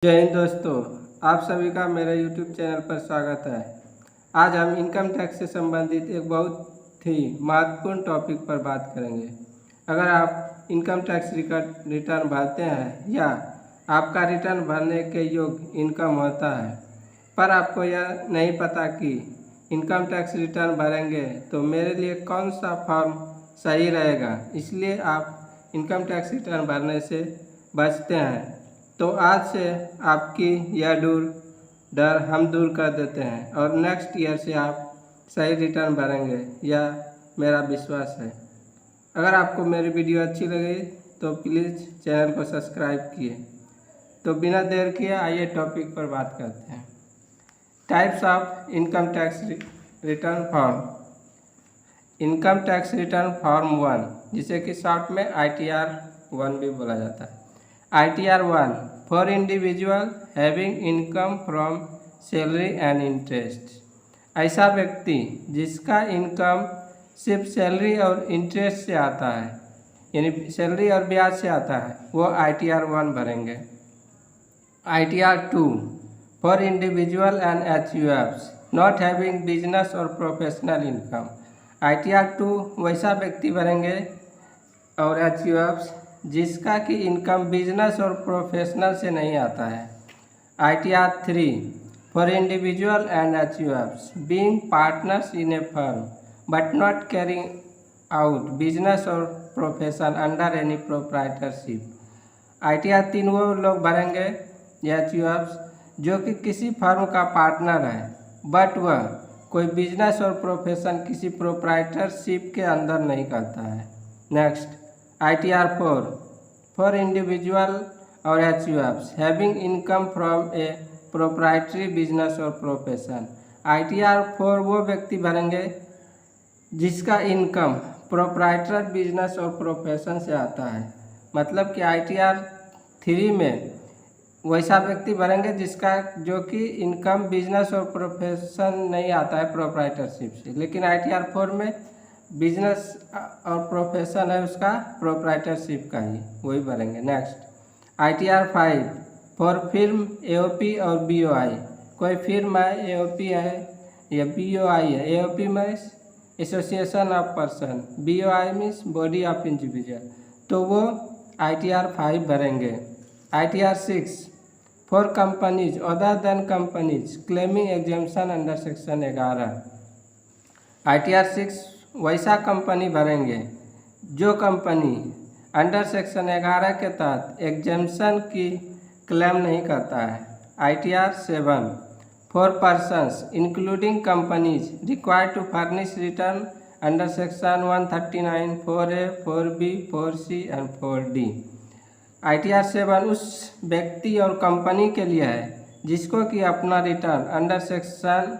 जय हिंद दोस्तों, आप सभी का मेरे YouTube चैनल पर स्वागत है। आज हम इनकम टैक्स से संबंधित एक बहुत ही महत्वपूर्ण टॉपिक पर बात करेंगे। अगर आप इनकम टैक्स रिटर्न भरते हैं या आपका रिटर्न भरने के योग्य इनकम होता है, पर आपको यह नहीं पता कि इनकम टैक्स रिटर्न भरेंगे तो मेरे लिए कौन सा फॉर्म सही रहेगा, इसलिए आप इनकम टैक्स रिटर्न भरने से बचते हैं। तो आज से आपकी यह डर हम दूर कर देते हैं और नेक्स्ट ईयर से आप सही रिटर्न भरेंगे, यह मेरा विश्वास है। अगर आपको मेरी वीडियो अच्छी लगी तो प्लीज़ चैनल को सब्सक्राइब किए। तो बिना देर किए आइए टॉपिक पर बात करते हैं। Types of income tax return form. Income tax return form 1, जिसे कि शॉर्ट में ITR 1 भी बोला जाता है। ITR 1 for individual having income from salary and interest. ऐसा व्यक्ति जिसका इनकम सिर्फ सैलरी और इंटरेस्ट से आता है, यानी सैलरी और ब्याज से आता है, वो ITR 1 भरेंगे। ITR 2 for individual and HUFs not having business और प्रोफेशनल इनकम। ITR 2 वैसा व्यक्ति भरेंगे और HUFs जिसका कि इनकम बिजनेस और प्रोफेशनल से नहीं आता है। ITR 3 for individual and HUFs being partners in a firm but not carrying out business और profession under any proprietorship. ITR 3 वो लोग भरेंगे HUFs जो कि किसी फर्म का पार्टनर है बट वह कोई बिजनेस और प्रोफेशन किसी प्रोप्राइटरशिप के अंदर नहीं करता है। नेक्स्ट ITR 4 फॉर इंडिविजुअल और HUFs having income from A proprietary business और प्रोफेशन। ITR 4 वो व्यक्ति भरेंगे जिसका इनकम प्रोप्राइटर बिजनेस और प्रोफेशन से आता है। मतलब कि ITR 3 में वैसा व्यक्ति भरेंगे जिसका जो कि इनकम बिजनेस और प्रोफेशन नहीं आता है प्रोप्राइटरशिप से, लेकिन ITR 4 में बिजनेस और प्रोफेशन है उसका प्रोप्राइटरशिप का ही, वही भरेंगे। Next ITR 5 for film AOP और BOI। कोई फिल्म है, AOP है या BOI है। AOP में association of person, BOI means body of individual, तो वो ITR 5 भरेंगे। ITR 6 for companies other than companies claiming exemption under section 11। ITR 6 वैसा कंपनी भरेंगे जो कंपनी अंडर सेक्शन 11 के तहत एग्जेम्पशन की क्लेम नहीं करता है। ITR 7 for persons including companies required to furnish return under section 139 4A 4B 4C and 4D। ITR 7 उस व्यक्ति और कंपनी के लिए है जिसको कि अपना return under section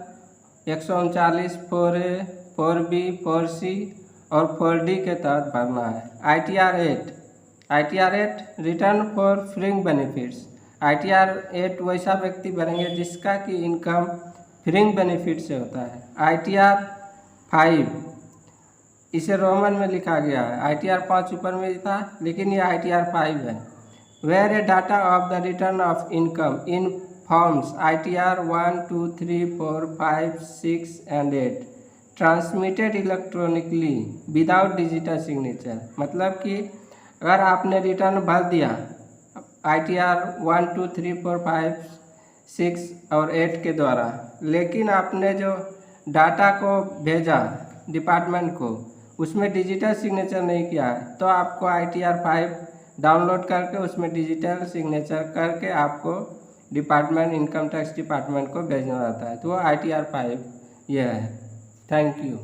139 4A 4B 4C और 4D के तहत भरना है। ITR 8 return for फ्रिंग benefits. ITR 8 वैसा व्यक्ति भरेंगे जिसका कि इनकम फ्रिंग बेनिफिट से होता है। ITR 5 इसे रोमन में लिखा गया है, ITR 5 ऊपर में था लेकिन ये ITR 5 है। Where a data of the return of income in forms ITR 1 2 3 4 5 6 and 8 transmitted electronically without digital signature. मतलब कि अगर आपने रिटर्न भर दिया ITR 1 2 3 4 5 6 और 8 के द्वारा, लेकिन आपने जो डाटा को भेजा डिपार्टमेंट को उसमें डिजिटल सिग्नेचर नहीं किया है, तो आपको ITR 5 डाउनलोड करके उसमें डिजिटल सिग्नेचर करके आपको डिपार्टमेंट इनकम टैक्स डिपार्टमेंट को भेजना रहता है। तो वो ITR 5 यह है। Thank you.